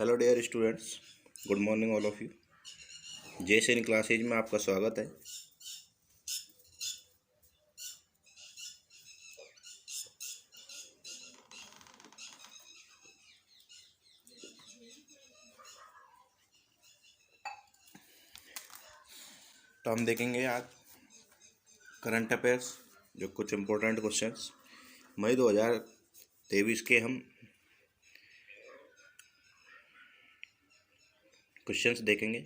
Hello dear students, good morning all of you. जेस इन classes में आपका स्वागत है। तो हम देखेंगे आज करंट अफेयर्स, जो कुछ इम्पोर्टेंट क्वेश्चंस मई 2023 के हम क्वेश्चंस देखेंगे।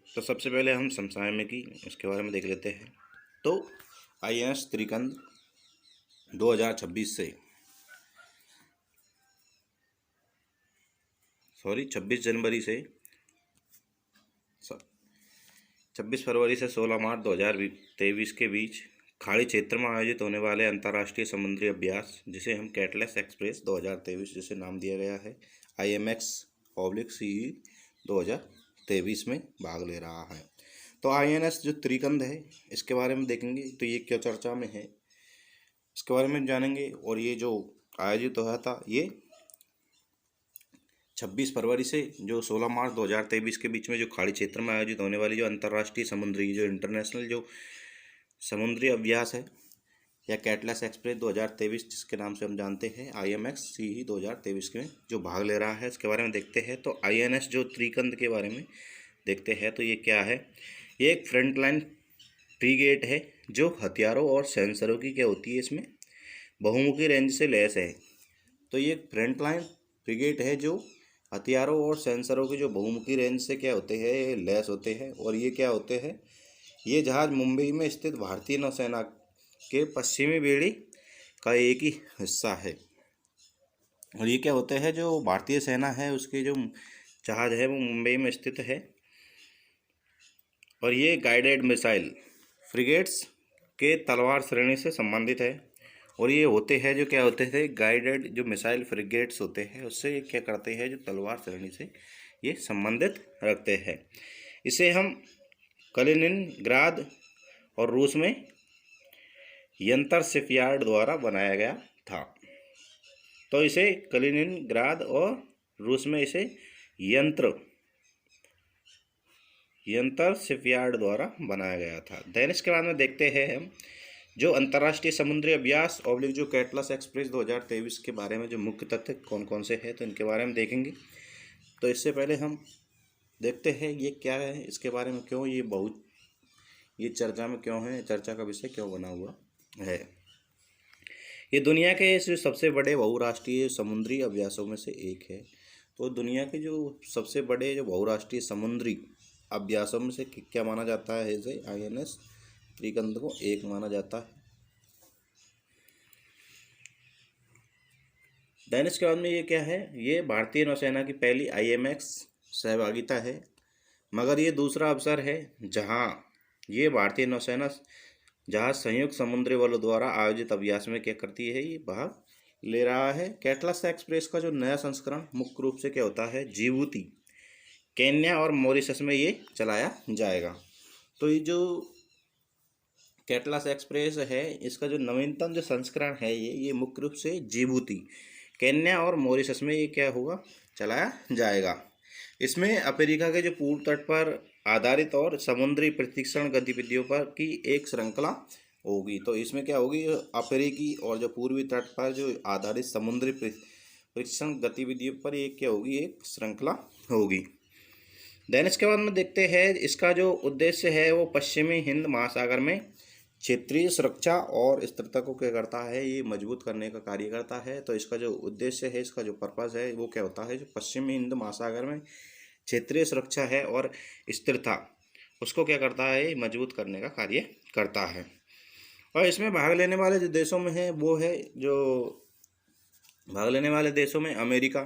तो सबसे पहले हम समसामयिक की इसके बारे में देख लेते हैं। तो IAS त्रिकंद 2026 से 26 जनवरी से 26 फरवरी से 16 मार्च 2023 के बीच खाड़ी क्षेत्र में आयोजित होने वाले अंतर्राष्ट्रीय समुद्री अभ्यास, जिसे हम कैटलेस एक्सप्रेस 2023 जिसे नाम दिया गया है, IMX/CE 2023 में भाग ले रहा है। तो INS जो त्रिकंद है, इसके बारे में देखेंगे। तो ये क्या चर्चा में है, इसके बारे में जानेंगे। और ये जो आयोजित हुआ था, ये 26 फरवरी से जो 16 मार्च 2023 के बीच में जो खाड़ी क्षेत्र में आयोजित होने वाली जो अंतर्राष्ट्रीय समुद्री जो इंटरनेशनल जो समुद्री अभ्यास है, या कैटलेस एक्सप्रेस 2023 जिसके नाम से हम जानते हैं, IMX/CE 2023 में जो भाग ले रहा है, इसके बारे में देखते हैं। तो INS जो त्रिकंद के बारे में देखते हैं। तो ये क्या है, ये एक फ्रंटलाइन फ्रीगेट है जो हथियारों और सेंसरों की क्या होती है, इसमें बहुमुखी रेंज से लैस है। तो ये फ्रंटलाइन फ्रीगेट है जो हथियारों और सेंसरों की जो बहुमुखी रेंज से क्या होते हैं, लैस होते हैं। और ये क्या होते हैं, ये जहाज़ मुंबई में स्थित भारतीय नौसेना के पश्चिमी बेड़ी का एक ही हिस्सा है। और ये क्या होते हैं, जो भारतीय सेना है उसके जो जहाज़ है वो मुंबई में स्थित है। और ये गाइडेड मिसाइल फ्रिगेट्स के तलवार श्रेणी से संबंधित है। और ये होते हैं जो क्या होते थे, गाइडेड जो मिसाइल फ्रिगेट्स होते हैं, उससे ये क्या करते हैं, जो तलवार श्रेणी से ये संबंधित रखते हैं। इसे हम कलिनिनग्राद और रूस में यंत्र शिपयार्ड द्वारा बनाया गया था। तो इसे कलिनिनग्राद और रूस में इसे यंत्र शिपयार्ड द्वारा बनाया गया था। देन इसके बाद में देखते हैं हम जो अंतर्राष्ट्रीय समुद्री अभ्यास ऑब्लिक जो कैटलेस एक्सप्रेस 2023 के बारे में जो मुख्य तथ्य कौन कौन से हैं, तो इनके बारे में देखेंगे। तो इससे पहले हम देखते हैं ये क्या है, इसके बारे में क्यों ये चर्चा में क्यों है, चर्चा का विषय क्यों बना हुआ है। ये दुनिया के जो सबसे बड़े बहुराष्ट्रीय समुद्री अभ्यासों में से एक है। तो दुनिया के जो सबसे बड़े जो बहुराष्ट्रीय समुद्री अभ्यासों में से क्या माना जाता है, इसे INS त्रिकंद को एक माना जाता है। देन इसके बाद में ये क्या है, ये भारतीय नौसेना की पहली IMX सहभागिता है। मगर ये दूसरा अवसर है जहां ये भारतीय नौसेना जहाज संयुक्त समुद्री बलों द्वारा आयोजित अभ्यास में क्या करती है, ये भाग ले रहा है। कैटलेस एक्सप्रेस का जो नया संस्करण मुख्य रूप से क्या होता है, जिबूती, केन्या और मॉरिशस में ये चलाया जाएगा। तो ये जो कैटलेस एक्सप्रेस है, इसका जो नवीनतम जो संस्करण है, ये मुख्य रूप से जिबूती, केन्या और मॉरिशस में ये क्या होगा, चलाया जाएगा। इसमें अफ्रीका के जो पूर्व तट पर आधारित और समुद्री प्रशिक्षण गतिविधियों पर की एक श्रृंखला होगी। तो इसमें क्या होगी, अफ्रीकी और जो पूर्वी तट पर जो आधारित समुद्री प्रशिक्षण गतिविधियों पर एक क्या होगी, एक श्रृंखला होगी। देन इसके बाद में देखते हैं इसका जो उद्देश्य है वो पश्चिमी हिंद महासागर में क्षेत्रीय सुरक्षा और स्थिरता को क्या करता है, ये मजबूत करने का कार्य करता है। तो इसका जो उद्देश्य है, इसका जो पर्पस है, वो क्या होता है, जो पश्चिमी हिंद महासागर में क्षेत्रीय सुरक्षा है और स्थिरता, उसको क्या करता है, मजबूत करने का कार्य करता है। और इसमें भाग लेने वाले जो देशों में है, वो है जो भाग लेने वाले देशों में America,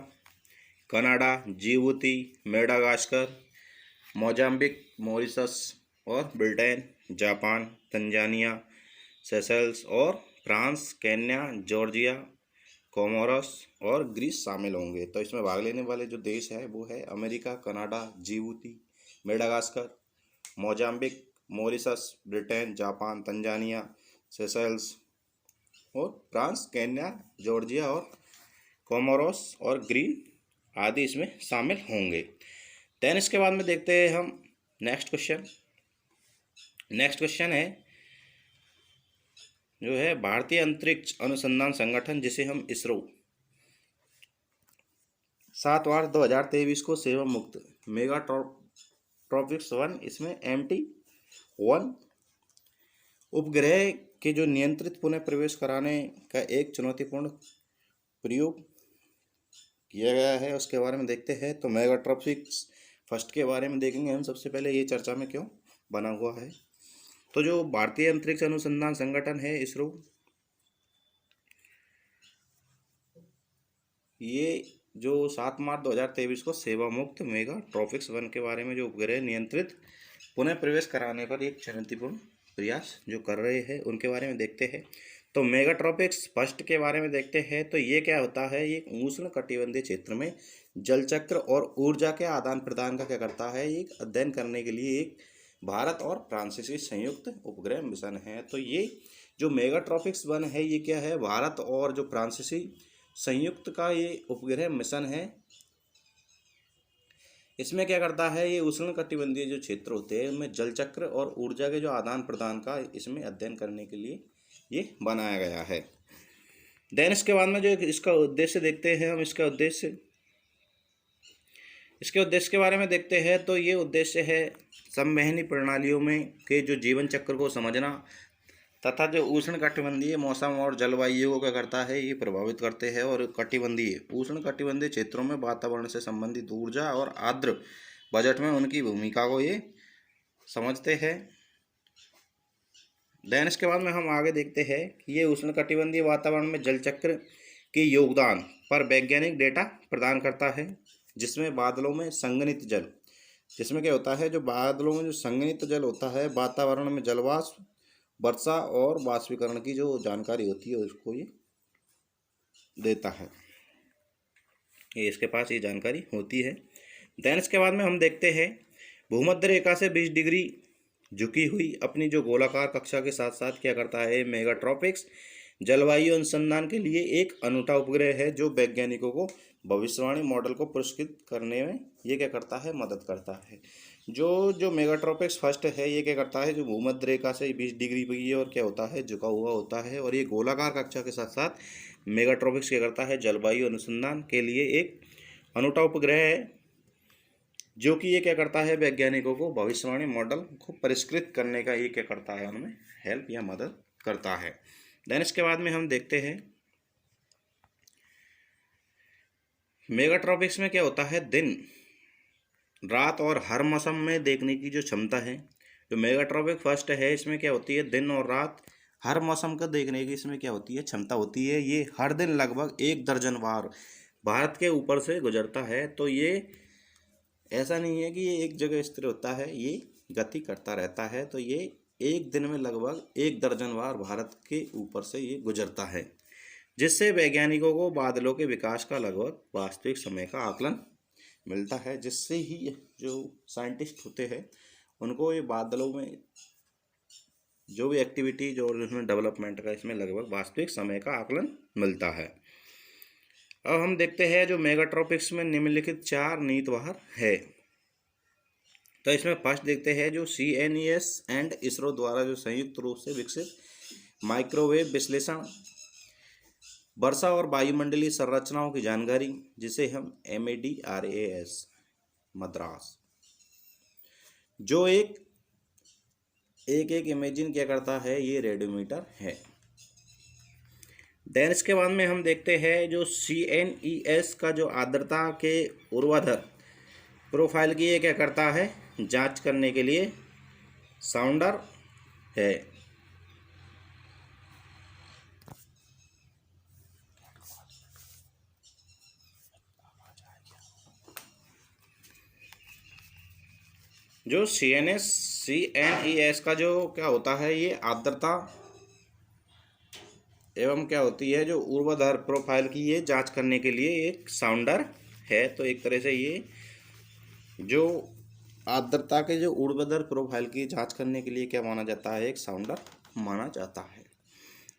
Canada, Djibouti, Madagascar, Mozambique, Mauritius और ब्रिटेन, जापान, तंजानिया, सेशल्स और फ्रांस, केन्या, जॉर्जिया, कोमोरोस और ग्रीस शामिल होंगे। तो इसमें भाग लेने वाले जो देश है वो है America, Canada, Djibouti, Madagascar, Mozambique, Mauritius, Britain, Japan, Tanzania, Seychelles और फ्रांस, केन्या, जॉर्जिया और कोमोरोस और ग्रीन आदि इसमें शामिल होंगे। देन इसके बाद में देखते हैं हम नेक्स्ट क्वेश्चन। नेक्स्ट क्वेश्चन है जो है भारतीय अंतरिक्ष अनुसंधान संगठन, जिसे हम इसरो, 7 मार्च 2023 को सेवा मुक्त मेगा ट्रॉपिक्स 1 इसमें MT-1 उपग्रह के जो नियंत्रित पुनः प्रवेश कराने का एक चुनौतीपूर्ण प्रयोग किया गया है, उसके बारे में देखते हैं। तो मेगा ट्रॉपिक्स फर्स्ट के बारे में देखेंगे हम सबसे पहले, ये चर्चा में क्यों बना हुआ है। तो जो भारतीय अंतरिक्ष अनुसंधान संगठन है इसरो, ये जो 7 मार्च 2023 को सेवा मुक्त मेगा ट्रॉपिक्स 1 के बारे में जो उपग्रह नियंत्रित पुनः प्रवेश कराने पर एक चुनौतीपूर्ण प्रयास जो कर रहे हैं उनके बारे में देखते हैं। तो मेगा ट्रॉपिक्स फर्स्ट के बारे में देखते हैं। तो ये क्या होता है, ये उष्ण कटिबंधीय क्षेत्र में जल चक्र और ऊर्जा के आदान प्रदान का क्या करता है, एक अध्ययन करने के लिए एक भारत और फ्रांसीसी संयुक्त उपग्रह मिशन है। तो ये जो मेगा ट्रॉपिक्स 1 है ये क्या है, भारत और जो फ्रांसीसी संयुक्त का ये उपग्रह मिशन है। इसमें क्या करता है, ये उष्ण कटिबंधीय जो क्षेत्र होते हैं उनमें जल चक्र और ऊर्जा के जो आदान प्रदान का इसमें अध्ययन करने के लिए ये बनाया गया है। देन इसके बाद में जो इसका उद्देश्य देखते हैं हम, इसके उद्देश्य के बारे में देखते हैं। तो ये उद्देश्य है संवहनी प्रणालियों में के जो जीवन चक्र को समझना तथा जो उष्ण कटिबंधीय मौसम और जलवायु को क्या करता है, ये प्रभावित करते हैं। और उष्ण कटिबंधीय क्षेत्रों में वातावरण से संबंधित ऊर्जा और आर्द्र बजट में उनकी भूमिका को ये समझते हैं। देन इसके बाद में हम आगे देखते हैं कि ये उष्ण कटिबंधीय वातावरण में जल चक्र के योगदान पर वैज्ञानिक डेटा प्रदान करता है, जिसमें बादलों में संघनित जल, जिसमें क्या होता है, जो बादलों में जो संघनित जल होता है, वातावरण में जलवाष्प, वर्षा और वाष्पीकरण की जो जानकारी होती है उसको ये देता है। ये इसके पास ये जानकारी होती है। देन इसके बाद में हम देखते हैं भूमध्य रेखा से 20 डिग्री झुकी हुई अपनी जो गोलाकार कक्षा के साथ साथ क्या करता है, मेगा ट्रॉपिक्स जलवायु अनुसंधान के लिए एक अनूठा उपग्रह है, जो वैज्ञानिकों को भविष्यवाणी मॉडल को पुरस्कृत करने में ये क्या करता है, मदद करता है। जो मेगा ट्रॉपिक्स फर्स्ट है ये क्या करता है, जो भूमध्य रेखा से 20 डिग्री पे और क्या होता है, झुका हुआ होता है। और ये गोलाकार कक्षा के साथ साथ मेगा ट्रॉपिक्स क्या करता है, जलवायु अनुसंधान के लिए एक अनूठा उपग्रह है, जो कि ये क्या करता है, वैज्ञानिकों को भविष्यवाणी मॉडल को परिष्कृत करने का ये क्या करता है, उनमें हेल्प या मदद करता है। देन इसके बाद में हम देखते हैं मेगा ट्रॉपिक्स में क्या होता है, दिन रात और हर मौसम में देखने की जो क्षमता है। जो मेगा ट्रॉपिक फर्स्ट है इसमें क्या होती है, दिन और रात हर मौसम का देखने की इसमें क्या होती है, क्षमता होती है। ये हर दिन लगभग 1 दर्जन बार भारत के ऊपर से गुजरता है। तो ये ऐसा नहीं है कि ये एक जगह स्थिर होता है, ये गति करता रहता है। तो ये एक दिन में लगभग 1 दर्जन बार भारत के ऊपर से ये गुजरता है, जिससे वैज्ञानिकों को बादलों के विकास का लगभग वास्तविक समय का आकलन मिलता है, जिससे ही जो साइंटिस्ट होते हैं उनको ये बादलों में जो भी एक्टिविटी जो उसमें डेवलपमेंट का इसमें लगभग वास्तविक समय का आकलन मिलता है। अब हम देखते हैं जो मेगा ट्रॉपिक्स में निम्नलिखित 4 नीतिवार है। तो इसमें फर्स्ट देखते हैं जो CNES एंड इसरो द्वारा जो संयुक्त रूप से विकसित माइक्रोवेव विश्लेषण, वर्षा और वायुमंडलीय संरचनाओं की जानकारी, जिसे हम MADRAS मद्रास, जो एक इमेजिन क्या करता है, ये रेडियोमीटर है। देन इसके बाद में हम देखते हैं जो CNES का जो आर्द्रता के ऊर्ध्वाधर प्रोफाइल की ये क्या करता है, जांच करने के लिए साउंडर है। जो CNES का जो क्या होता है, ये आर्द्रता एवं क्या होती है, जो ऊर्ध्वाधर प्रोफाइल की ये जांच करने के लिए एक साउंडर है। तो एक तरह से ये जो आर्द्रता के जो ऊर्ध्वाधर प्रोफाइल की जांच करने के लिए क्या माना जाता है, एक साउंडर माना जाता है।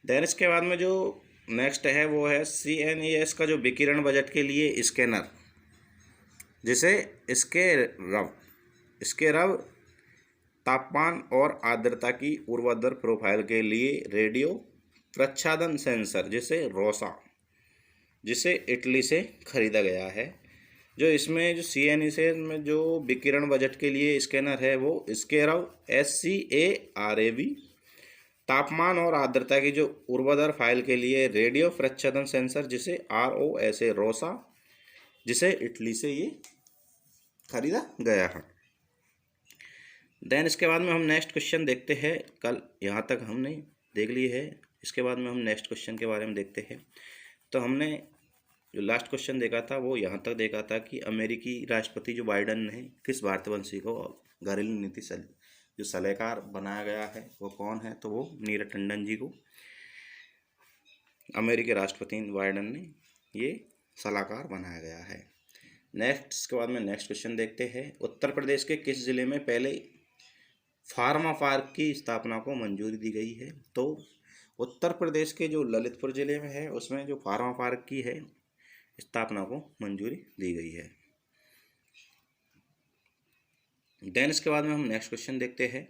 देन इसके बाद में जो नेक्स्ट है वो है CNES का जो विकिरण बजट के लिए स्कैनर, जिसे इसके रव तापमान और आर्द्रता की ऊर्ध्वाधर प्रोफाइल के लिए रेडियो प्रच्छादन सेंसर जिसे रोसा, जिसे इटली से खरीदा गया है। जो इसमें जो CNES में जो विकिरण बजट के लिए स्कैनर है वो स्केरव SCARAV, तापमान और आर्द्रता की जो ऊर्ध्वाधर फाइल के लिए रेडियो प्रच्छादन सेंसर जिसे ROSA रोसा, जिसे इटली से ये खरीदा गया है। देन इसके बाद में हम नेक्स्ट क्वेश्चन देखते हैं। कल यहाँ तक हमने देख ली है, इसके बाद में हम नेक्स्ट क्वेश्चन के बारे में देखते हैं। तो हमने जो लास्ट क्वेश्चन देखा था वो यहाँ तक देखा था कि अमेरिकी राष्ट्रपति जो बाइडन ने किस भारतवंशी को घरेलू नीति जो सलाहकार बनाया गया है वो कौन है, तो वो नीरज टंडन जी को अमेरिकी राष्ट्रपति बाइडन ने ये सलाहकार बनाया गया है। नेक्स्ट इसके बाद में नेक्स्ट क्वेश्चन देखते हैं। उत्तर प्रदेश के किस जिले में पहले फार्मा पार्क की स्थापना को मंजूरी दी गई है, तो उत्तर प्रदेश के जो ललितपुर जिले में है उसमें जो फार्मा पार्क की है स्थापना को मंजूरी दी गई है। देन इसके बाद में हम नेक्स्ट क्वेश्चन देखते हैं।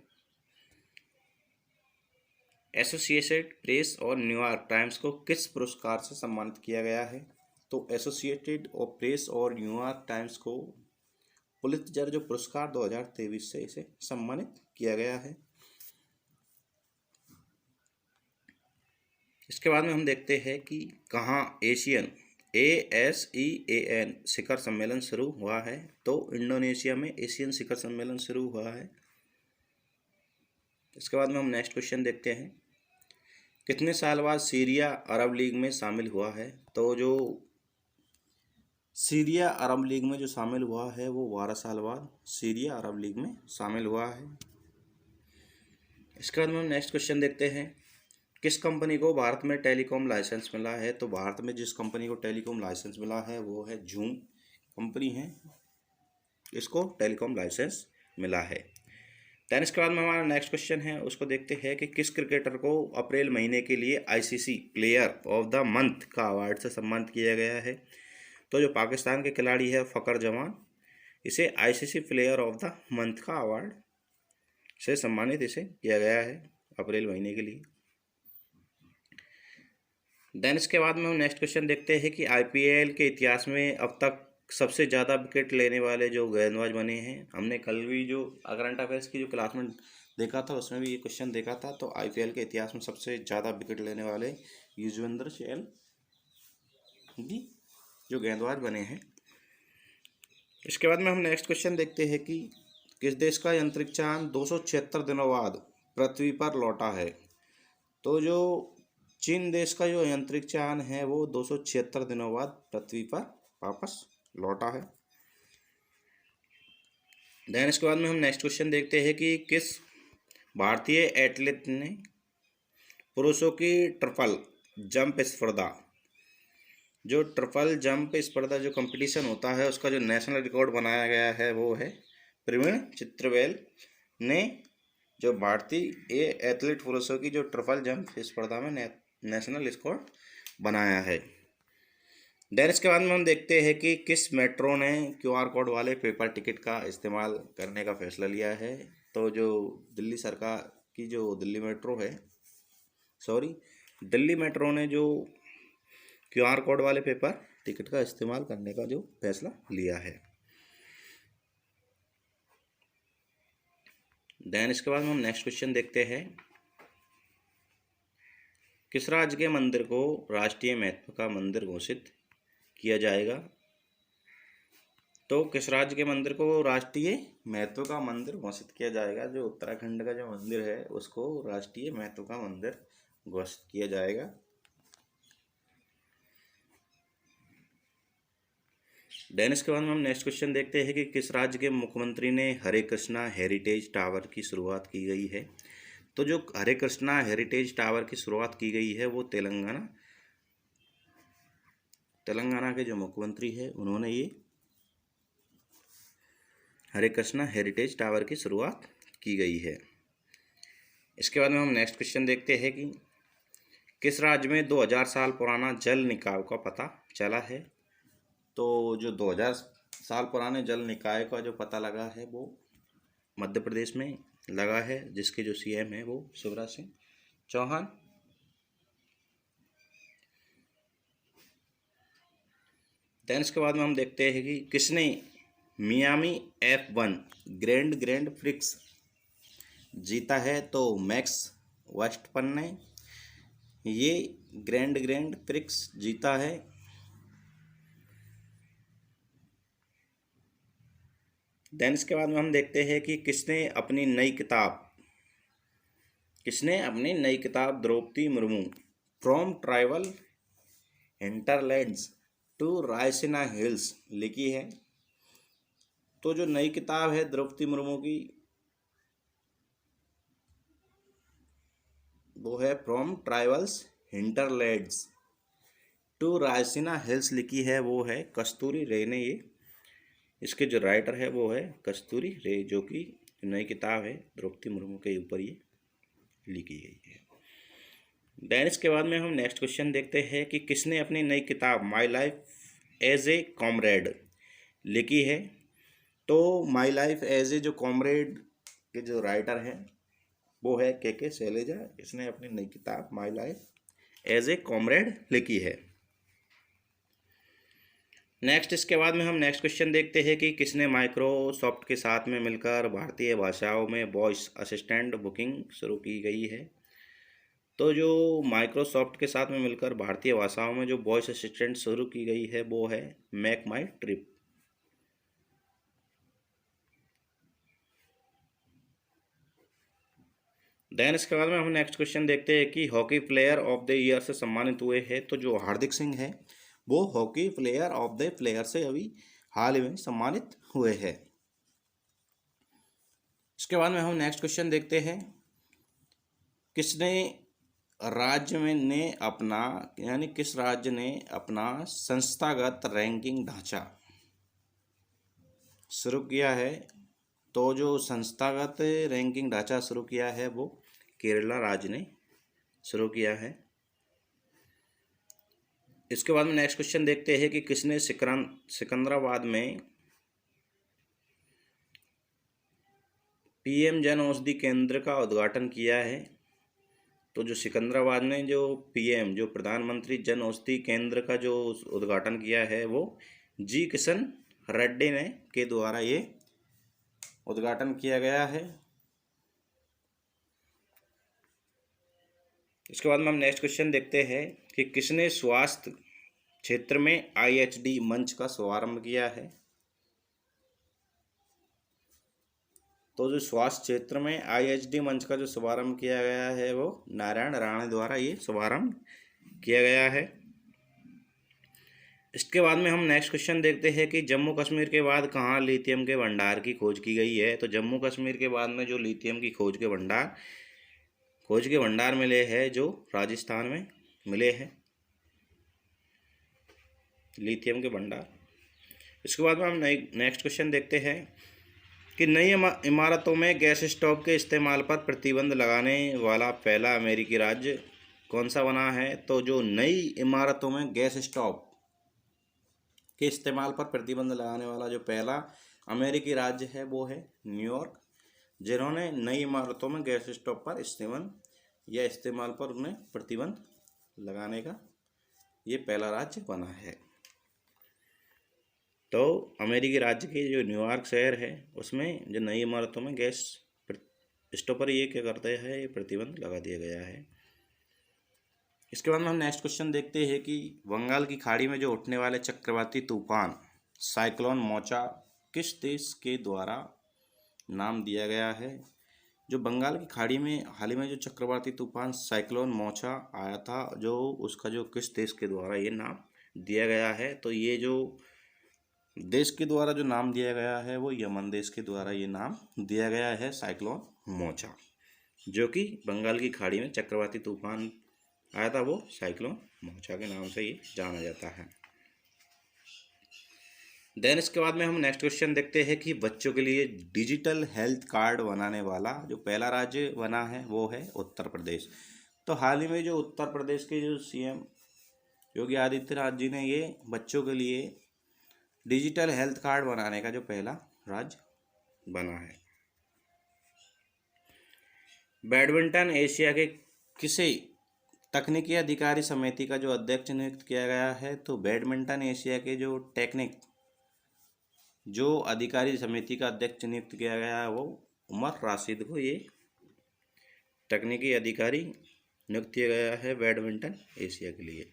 एसोसिएटेड प्रेस और न्यूयॉर्क टाइम्स को किस पुरस्कार से सम्मानित किया गया है, तो एसोसिएटेड प्रेस और न्यूयॉर्क टाइम्स को पुलित्जर जो पुरस्कार 2023 से इसे सम्मानित किया गया है। इसके बाद में हम देखते हैं कि कहाँ ASEAN शिखर सम्मेलन शुरू हुआ है, तो इंडोनेशिया में ASEAN शिखर सम्मेलन शुरू हुआ है। इसके बाद में हम नेक्स्ट क्वेश्चन देखते हैं। कितने साल बाद सीरिया अरब लीग में शामिल हुआ है, तो जो सीरिया अरब लीग में जो शामिल हुआ है वो 12 साल बाद सीरिया अरब लीग में शामिल हुआ है। इसके बाद में हम नेक्स्ट क्वेश्चन देखते हैं। किस कंपनी को भारत में टेलीकॉम लाइसेंस मिला है, तो भारत में जिस कंपनी को टेलीकॉम लाइसेंस मिला है वो है जूम कंपनी है, इसको टेलीकॉम लाइसेंस मिला है। दैन इसके बाद में हमारा नेक्स्ट क्वेश्चन है उसको देखते हैं कि किस क्रिकेटर को अप्रैल महीने के लिए ICC player of the month का अवार्ड से सम्मानित किया गया है, तो जो पाकिस्तान के खिलाड़ी है फ़खर जमान, इसे ICC player of the month का अवार्ड से सम्मानित इसे किया गया है अप्रैल महीने के लिए। देन इसके बाद में हम नेक्स्ट क्वेश्चन देखते हैं कि IPL के इतिहास में अब तक सबसे ज़्यादा विकेट लेने वाले जो गेंदबाज बने हैं। हमने कल भी जो करंट अफेयर्स की जो क्लास में देखा था उसमें भी ये क्वेश्चन देखा था, तो IPL के इतिहास में सबसे ज़्यादा विकेट लेने वाले युजवेंद्र चहल जी जो गेंदबाज बने हैं। इसके बाद में हम नेक्स्ट क्वेश्चन देखते हैं कि किस देश का अंतरिक्षयान 276 दिनों बाद पृथ्वी पर लौटा है, तो जो चीन देश का जो अंतरिक्षयान है वो 276 दिनों बाद पृथ्वी पर वापस लौटा है। देन इसके बाद में हम नेक्स्ट क्वेश्चन देखते हैं कि किस भारतीय एथलीट ने पुरुषों की ट्रिपल जंप स्पर्धा जो कंपटीशन होता है उसका जो नेशनल रिकॉर्ड बनाया गया है वो है प्रवीण चित्रवेल ने, जो भारतीय एथलीट पुरुषों की जो ट्रिपल जंप स्पर्धा में नेशनल रिकॉर्ड बनाया है। देन इसके बाद में हम देखते हैं कि किस मेट्रो ने QR कोड वाले पेपर टिकट का इस्तेमाल करने का फैसला लिया है, तो जो दिल्ली सरकार की जो दिल्ली मेट्रो ने जो QR कोड वाले पेपर टिकट का इस्तेमाल करने का जो फैसला लिया है। देन इसके बाद में हम नेक्स्ट क्वेश्चन देखते हैं। किस राज्य के मंदिर को राष्ट्रीय महत्व का मंदिर घोषित किया जाएगा, तो किस राज्य के मंदिर को राष्ट्रीय महत्व का मंदिर घोषित किया जाएगा, जो उत्तराखंड का जो मंदिर है उसको राष्ट्रीय महत्व का मंदिर घोषित किया जाएगा। देन इसके बाद में हम नेक्स्ट क्वेश्चन देखते हैं कि किस राज्य के मुख्यमंत्री ने हरे कृष्णा हेरिटेज टावर की शुरुआत की गई है, तो जो हरे कृष्णा हेरिटेज टावर की शुरुआत की गई है वो तेलंगाना के जो मुख्यमंत्री है उन्होंने ये हरे कृष्णा हेरिटेज टावर की शुरुआत की गई है। इसके बाद में हम नेक्स्ट क्वेश्चन देखते हैं कि किस राज्य में 2000 साल पुराना जल निकाय का पता चला है। तो जो 2000 साल पुराने जल निकाय का जो पता लगा है वो मध्य प्रदेश में लगा है, जिसके जो सीएम है वो शिवराज सिंह चौहान। देन इसके बाद में हम देखते हैं कि किसने मियामी F1 ग्रैंड प्रिक्स जीता है। तो मैक्स वर्स्टैपन ने ये ग्रैंड प्रिक्स जीता है। देन इसके बाद में हम देखते हैं कि किसने अपनी नई किताब Draupadi Murmu from tribal hinterlands to Raisina Hills लिखी है। तो जो नई किताब है द्रौपदी मुर्मू की वो है from tribals hinterlands to Raisina Hills लिखी है, वो है कस्तूरी रे ने। ये इसके जो राइटर है वो है कस्तूरी रे, जो कि नई किताब है द्रौपदी मुर्मू के ऊपर ये लिखी गई है। देन इसके बाद में हम नेक्स्ट क्वेश्चन देखते हैं कि किसने अपनी नई किताब my life as a comrade लिखी है। तो माई लाइफ एज ए जो कॉमरेड के जो राइटर हैं वो है के शैलजा। इसने अपनी नई किताब my life as a comrade लिखी है। नेक्स्ट इसके बाद में हम नेक्स्ट क्वेश्चन देखते हैं कि किसने माइक्रोसॉफ्ट के साथ में मिलकर भारतीय भाषाओं में वॉइस असिस्टेंट बुकिंग शुरू की गई है। तो जो माइक्रोसॉफ्ट के साथ में मिलकर भारतीय भाषाओं में जो वॉइस असिस्टेंट शुरू की गई है वो है मेक माई ट्रिप। देन इसके बाद में हम नेक्स्ट क्वेश्चन देखते हैं कि hockey player of the year से सम्मानित हुए हैं। तो जो हार्दिक सिंह है वो hockey player of the player से अभी हाल ही में सम्मानित हुए हैं। इसके बाद में हम नेक्स्ट क्वेश्चन देखते हैं किसने राज्य में ने अपना यानी किस राज्य ने अपना संस्थागत रैंकिंग ढांचा शुरू किया है। तो जो संस्थागत रैंकिंग ढांचा शुरू किया है वो केरला राज्य ने शुरू किया है। इसके बाद में नेक्स्ट क्वेश्चन देखते हैं कि किसने सिकंदराबाद में पीएम जन औषधि केंद्र का उद्घाटन किया है। तो जो सिकंदराबाद में जो पीएम जो प्रधानमंत्री जन औषधि केंद्र का जो उद्घाटन किया है वो जी किशन रेड्डी ने के द्वारा ये उद्घाटन किया गया है। इसके बाद में हम नेक्स्ट क्वेश्चन देखते हैं कि किसने स्वास्थ्य क्षेत्र में IHD मंच का शुभारंभ किया है। तो जो स्वास्थ्य क्षेत्र में IHD मंच का जो शुभारंभ किया गया है वो नारायण राणे द्वारा ये शुभारंभ किया गया है। इसके बाद में हम नेक्स्ट क्वेश्चन देखते हैं कि जम्मू कश्मीर के बाद कहाँ लिथियम के भंडार की खोज की गई है। तो जम्मू कश्मीर के बाद में जो लिथियम की खोज के भंडार मिले हैं जो राजस्थान में मिले हैं लिथियम के भंडार। इसके बाद में हम नेक्स्ट क्वेश्चन देखते हैं कि नई इमारतों में गैस स्टोव के इस्तेमाल पर प्रतिबंध लगाने वाला पहला अमेरिकी राज्य कौन सा बना है। तो जो नई इमारतों में गैस स्टोव के इस्तेमाल पर प्रतिबंध लगाने वाला जो पहला अमेरिकी राज्य है वो है न्यूयॉर्क, जिन्होंने नई इमारतों में गैस स्टोव पर इस्तेमाल पर उन्हें प्रतिबंध लगाने का ये पहला राज्य बना है। तो अमेरिकी राज्य के जो न्यूयॉर्क शहर है उसमें जो नई इमारतों में गैस स्टोव पर ये क्या करते हैं, ये प्रतिबंध लगा दिया गया है। इसके बाद में हम नेक्स्ट क्वेश्चन देखते हैं कि बंगाल की खाड़ी में जो उठने वाले चक्रवाती तूफान साइक्लोन मोचा किस देश के द्वारा नाम दिया गया है। जो बंगाल की खाड़ी में हाल ही में जो चक्रवाती तूफान साइक्लोन मोचा आया था जो उसका जो किस देश के द्वारा ये नाम दिया गया है। तो ये जो देश के द्वारा जो नाम दिया गया है वो यमन देश के द्वारा ये नाम दिया गया है साइक्लोन मोचा, जो कि बंगाल की खाड़ी में चक्रवाती तूफान आया था वो साइक्लोन मोचा के नाम से ये जाना जाता है। देन इसके बाद में हम नेक्स्ट क्वेश्चन देखते हैं कि बच्चों के लिए डिजिटल हेल्थ कार्ड बनाने वाला जो पहला राज्य बना है वो है उत्तर प्रदेश। तो हाल ही में जो उत्तर प्रदेश के जो सीएम योगी आदित्यनाथ जी ने ये बच्चों के लिए डिजिटल हेल्थ कार्ड बनाने का जो पहला राज्य बना है। बैडमिंटन एशिया के किसे तकनीकी अधिकारी समिति का जो अध्यक्ष नियुक्त किया गया है, तो बैडमिंटन एशिया के जो टेक्निक जो अधिकारी समिति का अध्यक्ष नियुक्त किया गया है वो उमर राशिद को ये तकनीकी अधिकारी नियुक्त किया गया है बैडमिंटन एशिया के लिए।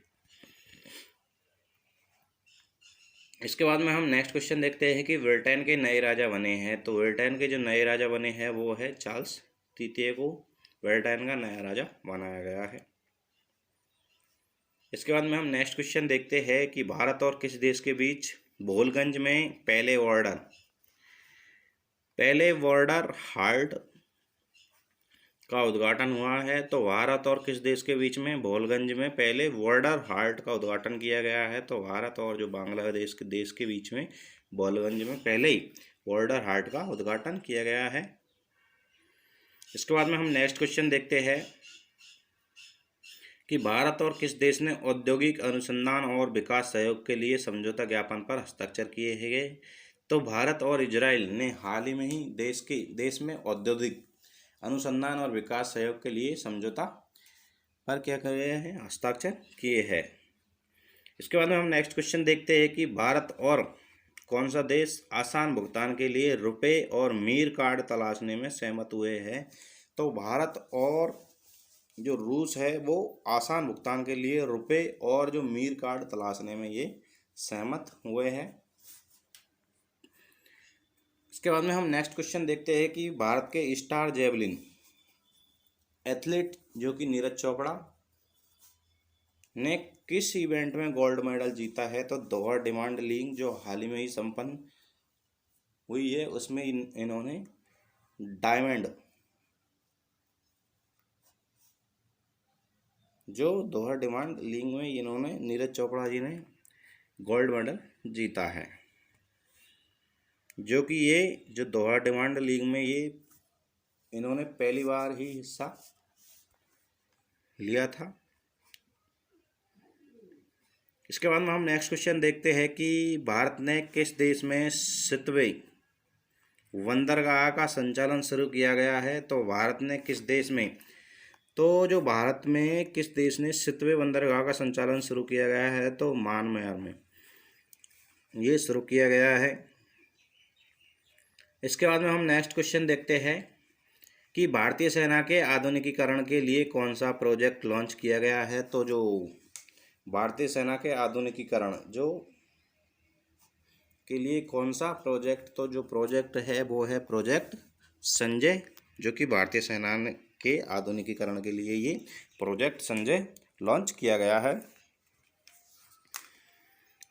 इसके बाद में हम नेक्स्ट क्वेश्चन देखते हैं कि ब्रिटेन के नए राजा बने हैं। तो ब्रिटेन के जो नए राजा बने हैं वो है चार्ल्स तृतीय को ब्रिटेन का नया राजा बनाया गया है। इसके बाद में हम नेक्स्ट क्वेश्चन देखते हैं कि भारत और किस देश के बीच भोलगंज में पहले बॉर्डर हाट का उद्घाटन हुआ है। तो भारत और किस देश के बीच में भोलगंज में पहले बॉर्डर हाट का उद्घाटन किया गया है। तो भारत और जो बांग्लादेश के देश के बीच में भोलगंज में पहले ही बॉर्डर हाट का उद्घाटन किया गया है। इसके बाद में हम नेक्स्ट क्वेश्चन देखते हैं कि भारत और किस देश ने औद्योगिक अनुसंधान और विकास सहयोग के लिए समझौता ज्ञापन पर हस्ताक्षर किए हैं। तो भारत और इजराइल ने हाल ही में ही देश में औद्योगिक अनुसंधान और विकास सहयोग के लिए समझौता पर क्या कर रहे हैं, हस्ताक्षर किए हैं। इसके बाद में हम नेक्स्ट क्वेश्चन देखते हैं कि भारत और कौन सा देश आसान भुगतान के लिए रुपए और मीर कार्ड तलाशने में सहमत हुए हैं। तो भारत और जो रूस है वो आसान भुगतान के लिए रुपए और जो मीर कार्ड तलाशने में ये सहमत हुए हैं। इसके बाद में हम नेक्स्ट क्वेश्चन देखते हैं कि भारत के स्टार जेवलिन एथलीट जो कि नीरज चोपड़ा ने किस इवेंट में गोल्ड मेडल जीता है। तो दोहा डिमांड लीग जो हाल ही में ही संपन्न हुई है उसमें इन्होंने डायमंड जो दोहा डिमांड लीग में इन्होंने नीरज चोपड़ा जी ने गोल्ड मेडल जीता है, जो कि ये जो दोहा डिमांड लीग में ये इन्होंने पहली बार ही हिस्सा लिया था। इसके बाद में हम नेक्स्ट क्वेश्चन देखते हैं कि भारत ने किस देश में सितवे बंदरगाह का संचालन शुरू किया गया है। तो भारत ने किस देश में, तो जो भारत में किस देश ने सितवे बंदरगाह का संचालन शुरू किया गया है, तो म्यांमार में ये शुरू किया गया है। इसके बाद में हम नेक्स्ट क्वेश्चन देखते हैं कि भारतीय सेना के आधुनिकीकरण के लिए कौन सा प्रोजेक्ट लॉन्च किया गया है। तो जो भारतीय सेना के आधुनिकीकरण जो के लिए कौन सा प्रोजेक्ट, तो जो प्रोजेक्ट है वो है प्रोजेक्ट संजय, जो कि भारतीय सेना के आधुनिकीकरण के लिए ये प्रोजेक्ट संजय लॉन्च किया गया है।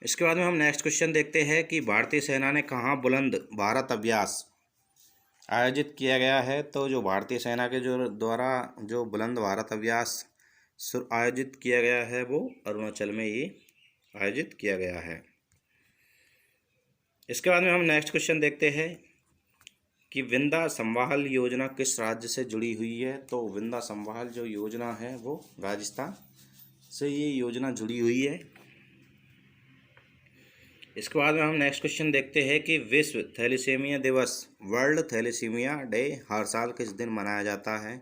इसके बाद में हम नेक्स्ट क्वेश्चन देखते हैं कि भारतीय सेना ने कहाँ बुलंद भारत अभ्यास आयोजित किया गया है। तो जो भारतीय सेना के जो द्वारा जो बुलंद भारत अभ्यास आयोजित किया गया है वो अरुणाचल में ये आयोजित किया गया है। इसके बाद में हम नेक्स्ट क्वेश्चन देखते हैं कि विंध्य संवाहल योजना किस राज्य से जुड़ी हुई है। तो विंध्य संवाहल जो योजना है वो राजस्थान से ये योजना जुड़ी हुई है। इसके बाद में हम नेक्स्ट क्वेश्चन देखते हैं कि विश्व थैलेसीमिया दिवस वर्ल्ड थैलेसीमिया डे हर साल किस दिन मनाया जाता है।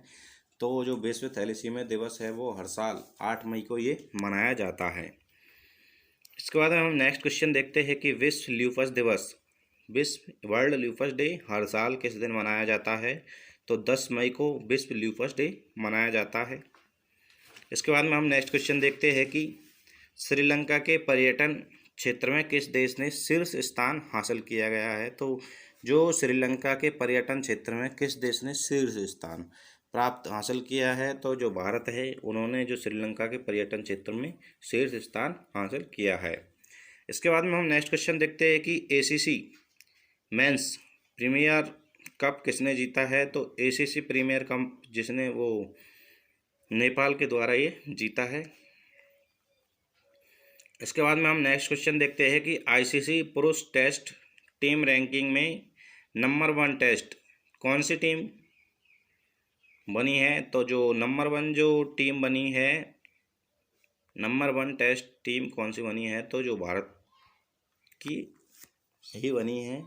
तो जो विश्व थैलेसीमिया दिवस है वो हर साल 8 मई को ये मनाया जाता है। इसके बाद में हम नेक्स्ट क्वेश्चन देखते हैं कि विश्व ल्यूपस दिवस वर्ल्ड ल्यूपस डे हर साल किस दिन मनाया जाता है। तो 10 मई को विश्व ल्यूपस डे मनाया जाता है। इसके बाद में हम नेक्स्ट क्वेश्चन देखते हैं कि श्रीलंका के पर्यटन क्षेत्र में किस देश ने शीर्ष स्थान हासिल किया गया है। तो जो श्रीलंका के पर्यटन क्षेत्र में किस देश ने शीर्ष स्थान प्राप्त हासिल किया है। तो जो भारत है उन्होंने जो श्रीलंका के पर्यटन क्षेत्र में शीर्ष स्थान हासिल किया है। इसके बाद में हम नेक्स्ट क्वेश्चन देखते हैं कि ACC मेंस प्रीमियर कप किसने जीता है। तो ACC प्रीमियर कप जिसने वो नेपाल के द्वारा ये जीता है। इसके बाद में हम नेक्स्ट क्वेश्चन देखते हैं कि आईसीसी पुरुष टेस्ट टीम रैंकिंग में नंबर 1 टेस्ट कौन सी टीम बनी है। तो जो नंबर 1 जो टीम बनी है, नंबर 1 टेस्ट टीम कौन सी बनी है, तो जो भारत की ही बनी है।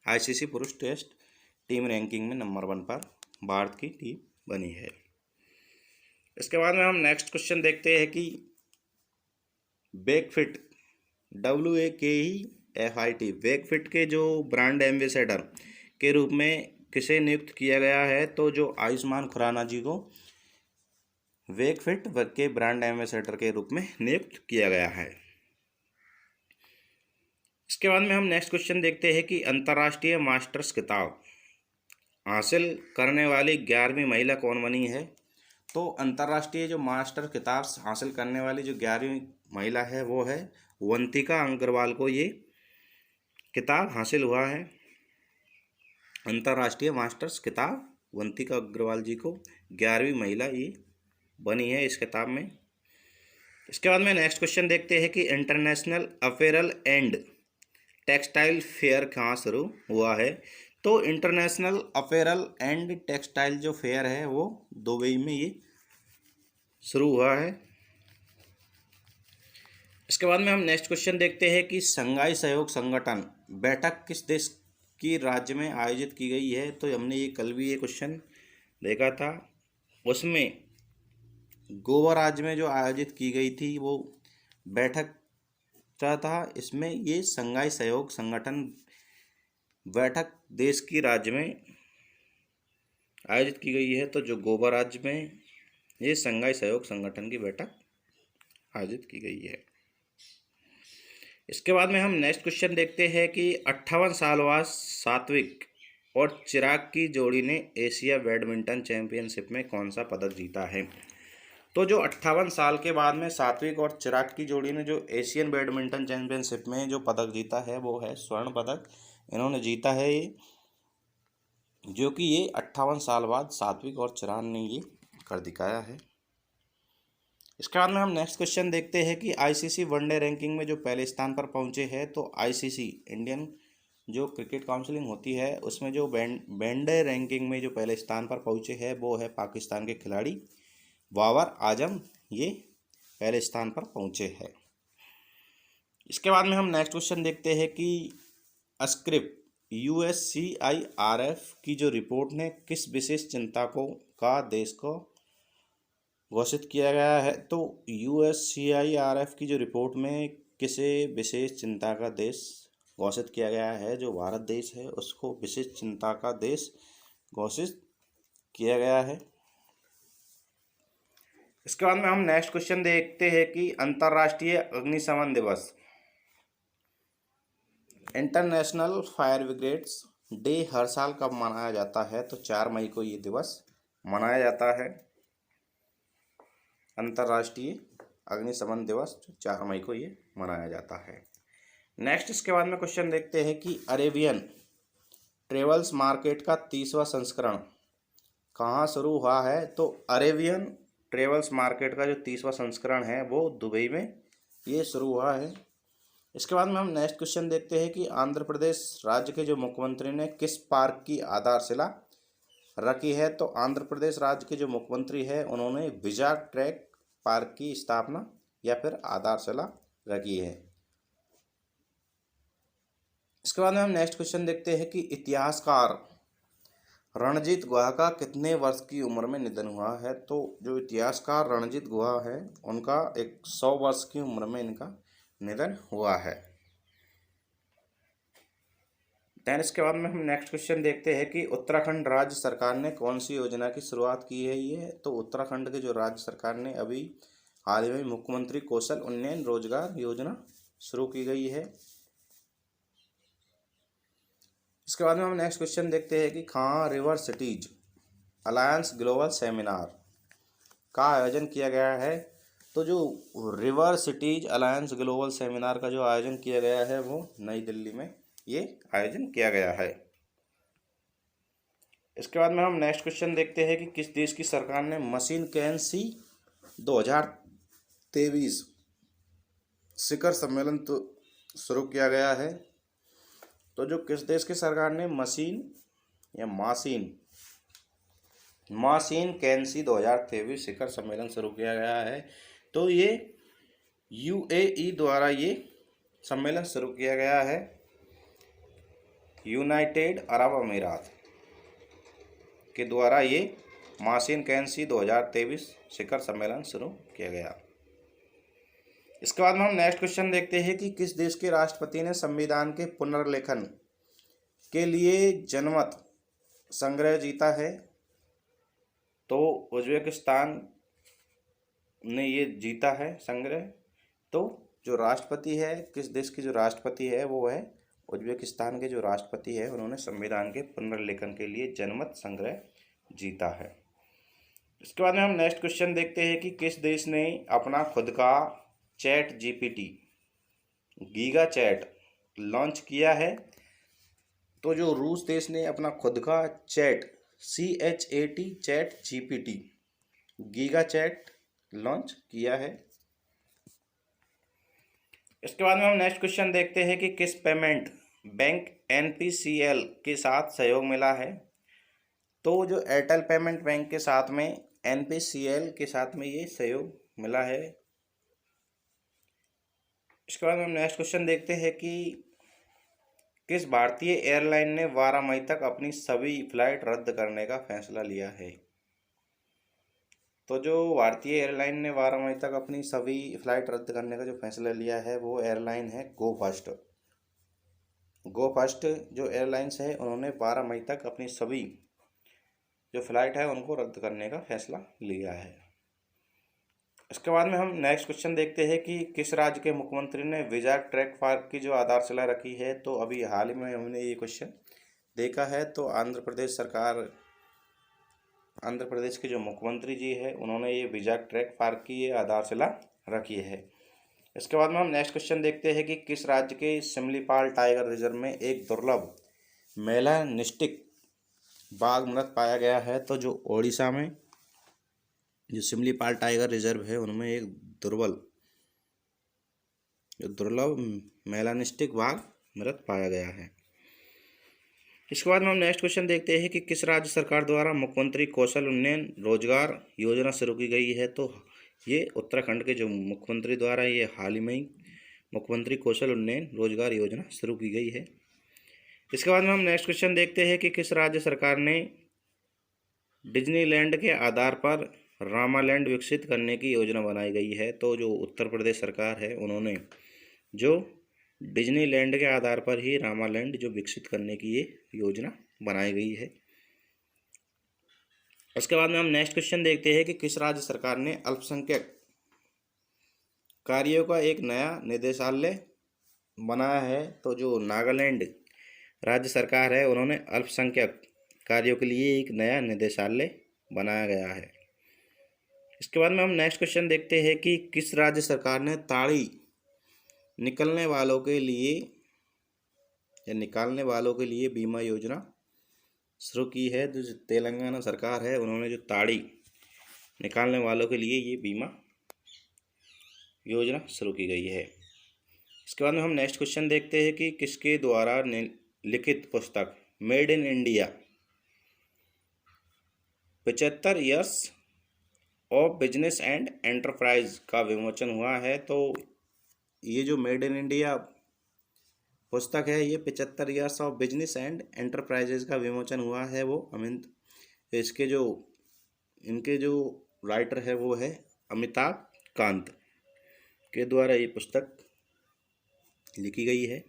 आईसीसी पुरुष टेस्ट टीम रैंकिंग में नंबर 1 पर भारत की टीम बनी है। इसके बाद में हम नेक्स्ट क्वेश्चन देखते हैं कि वेकफिट WAKEFIT वेकफिट के जो ब्रांड एम्बेसडर के रूप में किसे नियुक्त किया गया है। तो जो आयुष्मान खुराना जी को वेकफिट के ब्रांड एम्बेसडर के रूप में नियुक्त किया गया है। इसके बाद में हम नेक्स्ट क्वेश्चन देखते हैं कि अंतर्राष्ट्रीय मास्टर्स खिताब हासिल करने वाली 11वीं महिला कौन बनी है। तो अंतर्राष्ट्रीय जो मास्टर खिताब हासिल करने वाली जो 11वीं महिला है वो है वंतिका अग्रवाल को ये खिताब हासिल हुआ है। अंतर्राष्ट्रीय मास्टर्स खिताब वंतिका अग्रवाल जी को 11वीं महिला ये बनी है इस खिताब में। इसके बाद में नेक्स्ट क्वेश्चन देखते हैं कि international apparel and textile fair कहाँ शुरू हुआ है। तो इंटरनेशनल अपैरल एंड टेक्सटाइल जो फेयर है वो दुबई में ये शुरू हुआ है। इसके बाद में हम नेक्स्ट क्वेश्चन देखते हैं कि शंघाई सहयोग संगठन बैठक किस देश की राज्य में आयोजित की गई है। तो हमने ये कल भी ये क्वेश्चन देखा था, उसमें गोवा राज्य में जो आयोजित की गई थी वो बैठक था। इसमें ये शंघाई सहयोग संगठन बैठक देश की राज्य में आयोजित की गई है। तो जो गोवा राज्य में ये शंघाई सहयोग संगठन की बैठक आयोजित की गई है। इसके बाद में हम नेक्स्ट क्वेश्चन देखते हैं कि 58 साल बाद सात्विक और चिराग की जोड़ी ने एशिया बैडमिंटन चैंपियनशिप में कौन सा पदक जीता है। तो जो 58 साल के बाद में सात्विक और चिराग की जोड़ी ने जो एशियन बैडमिंटन चैंपियनशिप में जो पदक जीता है वो है स्वर्ण पदक इन्होंने जीता है ये, जो कि ये 58 साल बाद सात्विक और चिराग ने ये कर दिखाया है। इसके बाद में हम नेक्स्ट क्वेश्चन देखते हैं कि आईसीसी वनडे रैंकिंग में जो पहले स्थान पर पहुंचे हैं। तो आईसीसी इंडियन जो क्रिकेट काउंसिलिंग होती है उसमें जो वनडे रैंकिंग में जो पहले स्थान पर पहुंचे हैं वो है पाकिस्तान के खिलाड़ी बाबर आजम, ये पहले स्थान पर पहुंचे हैं। इसके बाद में हम नेक्स्ट क्वेश्चन देखते हैं कि स्क्रिप्ट USCIRF की जो रिपोर्ट ने किस विशेष चिंता का देश को घोषित किया गया है। तो USCIRF की जो रिपोर्ट में किसे विशेष चिंता का देश घोषित किया गया है, जो भारत देश है उसको विशेष चिंता का देश घोषित किया गया है। इसके बाद में हम नेक्स्ट क्वेश्चन देखते हैं कि अंतर्राष्ट्रीय अग्निशमन दिवस इंटरनेशनल फायर ब्रिगेड्स डे हर साल कब मनाया जाता है। तो 4 मई को ये दिवस मनाया जाता है। अंतर्राष्ट्रीय अग्निशमन दिवस 4 मई को ये मनाया जाता है। नेक्स्ट इसके बाद में क्वेश्चन देखते हैं कि अरेबियन ट्रेवल्स मार्केट का 30वां संस्करण कहाँ शुरू हुआ है। तो अरेबियन ट्रेवल्स मार्केट का जो 30वां संस्करण है वो दुबई में ये शुरू हुआ है। इसके बाद में हम नेक्स्ट क्वेश्चन देखते हैं कि आंध्र प्रदेश राज्य के जो मुख्यमंत्री ने किस पार्क की आधारशिला रखी है। तो आंध्र प्रदेश राज्य के जो मुख्यमंत्री है उन्होंने विजाग ट्रैक पार्क की स्थापना या फिर आधारशिला रखी है। इसके बाद में हम नेक्स्ट क्वेश्चन देखते हैं कि इतिहासकार रणजीत गुहा का कितने वर्ष की उम्र में निधन हुआ है। तो जो इतिहासकार रणजीत गुहा है उनका 100 वर्ष की उम्र में इनका निधन हुआ है। दैन इसके बाद में हम नेक्स्ट क्वेश्चन देखते हैं कि उत्तराखंड राज्य सरकार ने कौन सी योजना की शुरुआत की है ये। तो उत्तराखंड के जो राज्य सरकार ने अभी हाल ही में मुख्यमंत्री कौशल उन्नयन रोजगार योजना शुरू की गई है। इसके बाद में हम नेक्स्ट क्वेश्चन देखते हैं कि कहाँ river cities alliance global seminar का आयोजन किया गया है। तो जो river cities alliance global seminar का जो आयोजन किया गया है वो नई दिल्ली में ये आयोजन किया गया है। इसके बाद में हम नेक्स्ट क्वेश्चन देखते हैं कि किस देश की सरकार ने मशीन कैन सी 2023 शिखर सम्मेलन तो शुरू किया गया है। तो जो किस देश की सरकार ने मासीन कैंसी 2023 शिखर सम्मेलन शुरू किया गया है। तो ये यूएई द्वारा ये सम्मेलन शुरू किया गया है, यूनाइटेड अरब अमीरात के द्वारा ये मासीन कैंसी 2023 शिखर सम्मेलन शुरू किया गया। इसके बाद में हम नेक्स्ट क्वेश्चन देखते हैं कि किस देश के राष्ट्रपति ने संविधान के पुनर्लेखन के लिए जनमत संग्रह जीता है। तो उज्बेकिस्तान ने ये जीता है संग्रह। तो जो राष्ट्रपति है, किस देश की जो राष्ट्रपति है वो है उज्बेकिस्तान के जो राष्ट्रपति है, उन्होंने संविधान के पुनर्लेखन के लिए जनमत संग्रह जीता है। इसके बाद में हम नेक्स्ट क्वेश्चन देखते हैं कि किस देश ने अपना खुद का chat GPT giga chad launch किया है। तो जो रूस देश ने अपना खुद का chat chat GPT giga chad launch किया है। इसके बाद में हम नेक्स्ट क्वेश्चन देखते हैं कि किस पेमेंट बैंक एनपीसीएल के साथ सहयोग मिला है। तो जो एयरटेल पेमेंट बैंक के साथ में एनपीसीएल के साथ में ये सहयोग मिला है। इसके बाद में हम नेक्स्ट क्वेश्चन देखते हैं कि किस भारतीय एयरलाइन ने 12 मई तक अपनी सभी फ्लाइट रद्द करने का फैसला लिया है। तो जो भारतीय एयरलाइन ने 12 मई तक अपनी सभी फ्लाइट रद्द करने का जो फैसला लिया है वो एयरलाइन है गो फर्स्ट जो एयरलाइंस है, उन्होंने 12 मई तक अपनी सभी जो फ्लाइट है उनको रद्द करने का फैसला लिया है। इसके बाद में हम नेक्स्ट क्वेश्चन देखते हैं कि किस राज्य के मुख्यमंत्री ने वीजा ट्रैक पार्क की जो आधारशिला रखी है। तो अभी हाल ही में हमने ये क्वेश्चन देखा है। तो आंध्र प्रदेश के जो मुख्यमंत्री जी है, उन्होंने ये वीजा ट्रैक पार्क की ये आधारशिला रखी है। इसके बाद में हम नेक्स्ट क्वेश्चन देखते हैं कि किस राज्य के सिमलीपाल टाइगर रिजर्व में एक दुर्लभ मेलानिस्टिक बाघ मृत पाया गया है। तो जो ओडिशा में जो सिमलीपाल टाइगर रिजर्व है, उनमें एक दुर्लभ मेलानिस्टिक बाघ मृत पाया गया है। इसके बाद में हम नेक्स्ट क्वेश्चन देखते हैं कि किस राज्य सरकार द्वारा मुख्यमंत्री कौशल उन्नयन रोजगार योजना शुरू की गई है। तो ये उत्तराखंड के जो मुख्यमंत्री द्वारा ये हाल ही में मुख्यमंत्री कौशल उन्नयन रोजगार योजना शुरू की गई है। इसके बाद में हम नेक्स्ट क्वेश्चन देखते हैं कि किस राज्य सरकार ने डिज्नीलैंड के आधार पर रामालैंड विकसित करने की योजना बनाई गई है। तो जो उत्तर प्रदेश सरकार है, उन्होंने जो डिज्नीलैंड के आधार पर ही रामालैंड जो विकसित करने की ये योजना बनाई गई है। इसके बाद में हम नेक्स्ट क्वेश्चन देखते हैं कि किस राज्य सरकार ने अल्पसंख्यक कार्यों का एक नया निदेशालय बनाया है। तो जो नागालैंड राज्य सरकार है, उन्होंने अल्पसंख्यक कार्यों के लिए एक नया निदेशालय बनाया गया है। इसके बाद में हम नेक्स्ट क्वेश्चन देखते हैं कि किस राज्य सरकार ने ताड़ी निकालने वालों के लिए बीमा योजना शुरू की है। तो तेलंगाना सरकार है, उन्होंने जो ताड़ी निकालने वालों के लिए ये बीमा योजना शुरू की गई है। इसके बाद में हम नेक्स्ट क्वेश्चन देखते हैं कि किसके द्वारा लिखित पुस्तक made in India 75 years of business and enterprise का विमोचन हुआ है। तो ये जो मेड इन इंडिया पुस्तक है, ये 75 years of business and enterprises का विमोचन हुआ है। वो इनके जो राइटर है वो है अमिताभ कांत के द्वारा ये पुस्तक लिखी गई है।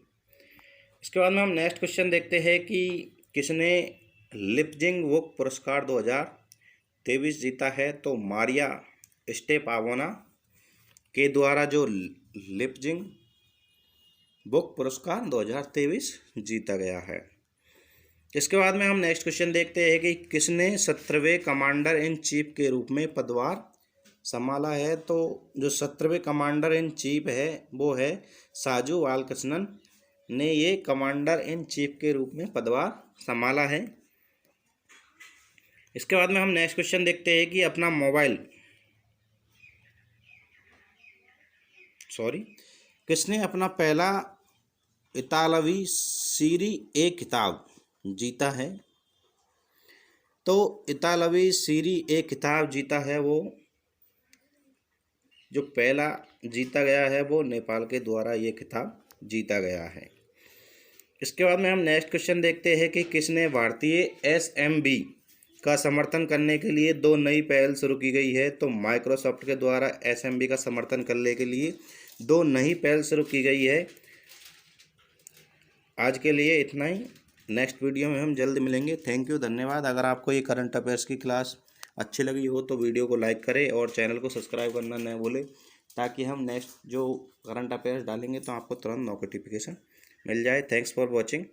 इसके बाद में हम नेक्स्ट क्वेश्चन देखते हैं कि किसने लिपजिंग बुक पुरस्कार 2023 जीता है। तो मारिया स्टेपावना के द्वारा जो लिपजिंग बुक पुरस्कार 2023 जीता गया है। इसके बाद में हम नेक्स्ट क्वेश्चन देखते हैं कि किसने 17वें कमांडर इन चीफ के रूप में पदभार संभाला है। तो जो 17वें कमांडर इन चीफ है वो है साजू बालकृष्णन ने ये कमांडर इन चीफ के रूप में पदभार संभाला है। इसके बाद में हम नेक्स्ट क्वेश्चन देखते हैं कि किसने अपना पहला इतालवी सीरी ए खिताब जीता है? तो इतालवी सीरी ए खिताब जीता है, वो जो पहला जीता गया है वो नेपाल के द्वारा ये खिताब जीता गया है। इसके बाद में हम नेक्स्ट क्वेश्चन देखते हैं कि किसने भारतीय एसएमबी का समर्थन करने के लिए दो नई पहल शुरू की गई है? तो माइक्रोसॉफ्ट के द्वारा एसएमबी का समर्थन करने के लिए दो नई पहल शुरू की गई है। आज के लिए इतना ही, नेक्स्ट वीडियो में हम जल्द मिलेंगे। थैंक यू, धन्यवाद। अगर आपको ये करंट अफेयर्स की क्लास अच्छी लगी हो तो वीडियो को लाइक करें और चैनल को सब्सक्राइब करना न भूलें, ताकि हम नेक्स्ट जो करंट अफेयर्स डालेंगे तो आपको तुरंत नोटिफिकेशन मिल जाए। Thanks for watching.